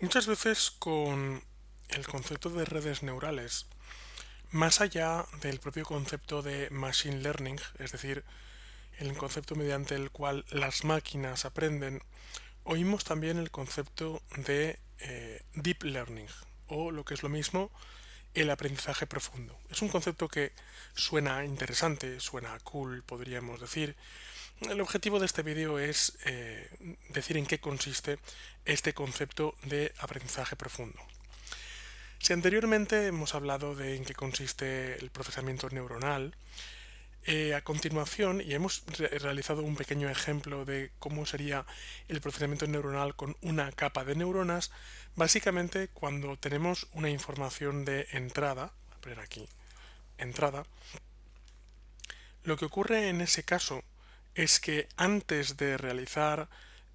Muchas veces con el concepto de redes neurales, más allá del propio concepto de machine learning, es decir, el concepto mediante el cual las máquinas aprenden, oímos también el concepto de deep learning, o lo que es lo mismo, el aprendizaje profundo. Es un concepto que suena interesante, suena cool, podríamos decir. El objetivo de este vídeo es decir en qué consiste este concepto de aprendizaje profundo. Si anteriormente hemos hablado de en qué consiste el procesamiento neuronal, a continuación, y hemos realizado un pequeño ejemplo de cómo sería el procesamiento neuronal con una capa de neuronas, básicamente cuando tenemos una información de entrada, voy a poner aquí, entrada, lo que ocurre en ese caso es que antes de realizar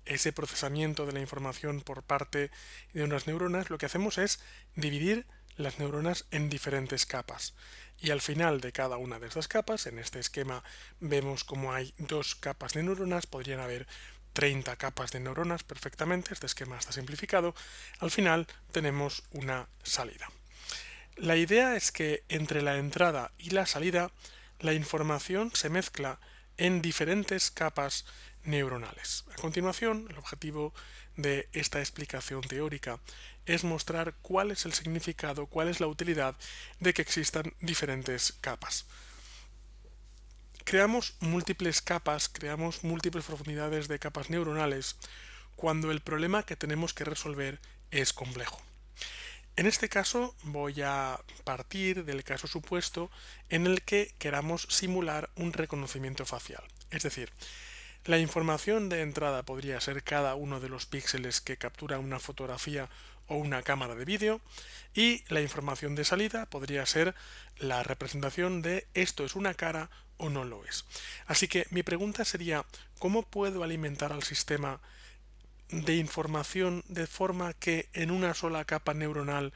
ese procesamiento de la información por parte de unas neuronas, lo que hacemos es dividir las neuronas en diferentes capas. Y al final de cada una de estas capas, en este esquema vemos como hay dos capas de neuronas, podrían haber 30 capas de neuronas perfectamente, este esquema está simplificado, al final tenemos una salida. La idea es que entre la entrada y la salida la información se mezcla en diferentes capas neuronales. A continuación, el objetivo de esta explicación teórica es mostrar cuál es el significado, cuál es la utilidad de que existan diferentes capas. Creamos múltiples capas, creamos múltiples profundidades de capas neuronales cuando el problema que tenemos que resolver es complejo. En este caso voy a partir del caso supuesto en el que queramos simular un reconocimiento facial. Es decir, la información de entrada podría ser cada uno de los píxeles que captura una fotografía o una cámara de vídeo y la información de salida podría ser la representación de esto es una cara o no lo es. Así que mi pregunta sería, ¿cómo puedo alimentar al sistema de información de forma que en una sola capa neuronal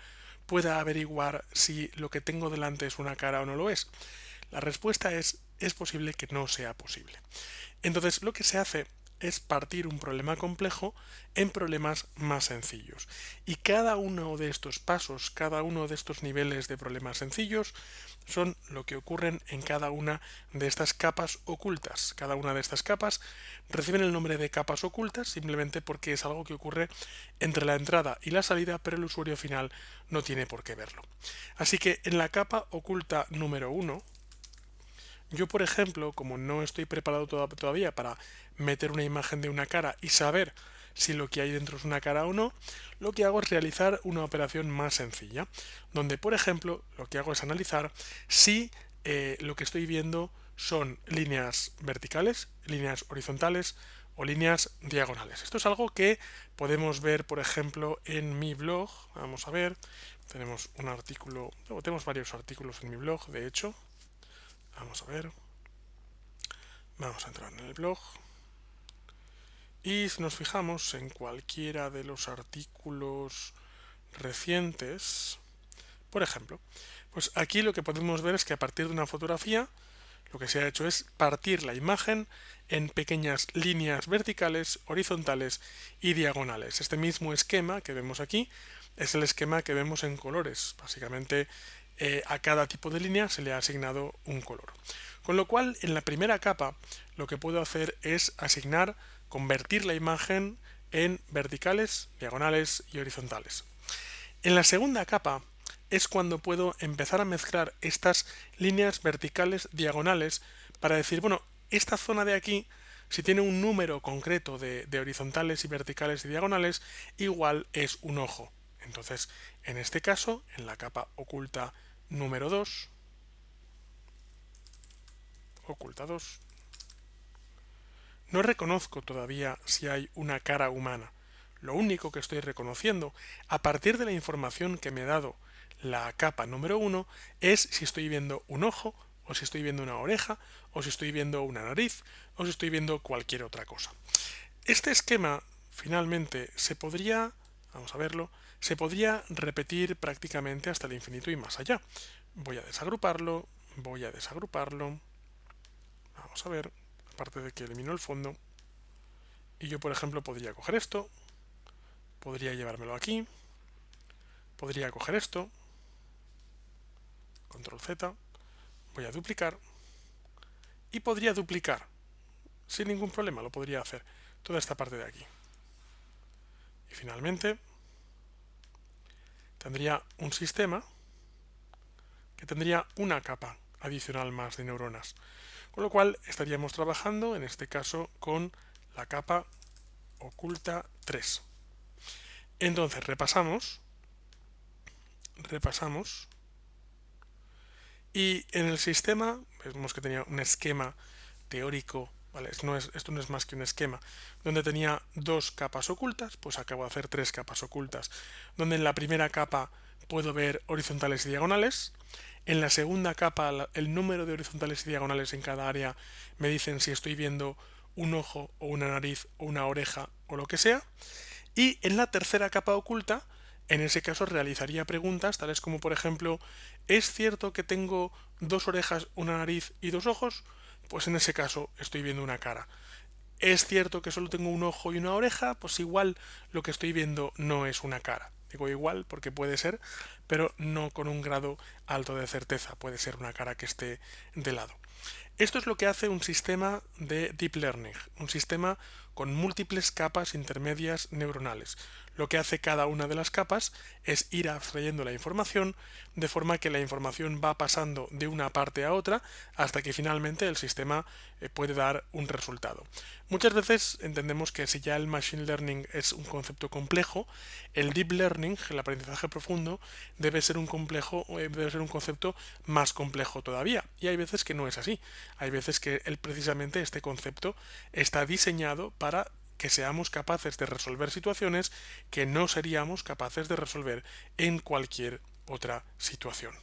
pueda averiguar si lo que tengo delante es una cara o no lo es? La respuesta es posible que no sea posible. Entonces lo que se hace es partir un problema complejo en problemas más sencillos. Y cada uno de estos pasos, cada uno de estos niveles de problemas sencillos son lo que ocurren en cada una de estas capas ocultas. Cada una de estas capas reciben el nombre de capas ocultas simplemente porque es algo que ocurre entre la entrada y la salida, pero el usuario final no tiene por qué verlo. Así que en la capa oculta número uno, yo, por ejemplo, como no estoy preparado todavía para meter una imagen de una cara y saber si lo que hay dentro es una cara o no, lo que hago es realizar una operación más sencilla, donde, por ejemplo, lo que hago es analizar si lo que estoy viendo son líneas verticales, líneas horizontales o líneas diagonales. Esto es algo que podemos ver, por ejemplo, en mi blog. Vamos a ver, tenemos un artículo, tenemos varios artículos en mi blog, de hecho. Vamos a ver. Vamos a entrar en el blog. Y si nos fijamos en cualquiera de los artículos recientes, por ejemplo, pues aquí lo que podemos ver es que a partir de una fotografía lo que se ha hecho es partir la imagen en pequeñas líneas verticales, horizontales y diagonales. Este mismo esquema que vemos aquí es el esquema que vemos en colores. Básicamente a cada tipo de línea se le ha asignado un color. Con lo cual, en la primera capa, lo que puedo hacer es convertir la imagen en verticales, diagonales y horizontales. En la segunda capa es cuando puedo empezar a mezclar estas líneas verticales, diagonales, para decir, bueno, esta zona de aquí, si tiene un número concreto de horizontales y verticales y diagonales, igual es un ojo. Entonces, en este caso, en la capa oculta número 2, oculta 2, no reconozco todavía si hay una cara humana. Lo único que estoy reconociendo, a partir de la información que me ha dado la capa número uno, es si estoy viendo un ojo, o si estoy viendo una oreja, o si estoy viendo una nariz, o si estoy viendo cualquier otra cosa. Este esquema, finalmente, vamos a verlo, se podría repetir prácticamente hasta el infinito y más allá. Voy a desagruparlo, voy a desagruparlo. Vamos a ver, aparte de que elimino el fondo. Y yo, por ejemplo, podría coger esto, podría llevármelo aquí, podría coger esto, control Z, voy a duplicar y podría duplicar sin ningún problema, lo podría hacer toda esta parte de aquí. Y finalmente tendría un sistema que tendría una capa adicional más de neuronas, con lo cual estaríamos trabajando en este caso con la capa oculta 3. Entonces repasamos y en el sistema vemos que tenía un esquema teórico, ¿vale? Esto no es más que un esquema, donde tenía dos capas ocultas, pues acabo de hacer tres capas ocultas, donde en la primera capa puedo ver horizontales y diagonales, en la segunda capa el número de horizontales y diagonales en cada área me dicen si estoy viendo un ojo o una nariz o una oreja o lo que sea, y en la tercera capa oculta, en ese caso realizaría preguntas tales como, por ejemplo, ¿es cierto que tengo dos orejas, una nariz y dos ojos? Pues en ese caso estoy viendo una cara. ¿Es cierto que solo tengo un ojo y una oreja? Pues igual lo que estoy viendo no es una cara. Digo igual porque puede ser, pero no con un grado alto de certeza. Puede ser una cara que esté de lado. Esto es lo que hace un sistema de Deep Learning, un sistema con múltiples capas intermedias neuronales. Lo que hace cada una de las capas es ir abstrayendo la información de forma que la información va pasando de una parte a otra hasta que finalmente el sistema puede dar un resultado. Muchas veces entendemos que si ya el Machine Learning es un concepto complejo, el Deep Learning, el aprendizaje profundo, debe ser un concepto más complejo todavía. Y hay veces que no es así. Hay veces que precisamente este concepto está diseñado para que seamos capaces de resolver situaciones que no seríamos capaces de resolver en cualquier otra situación.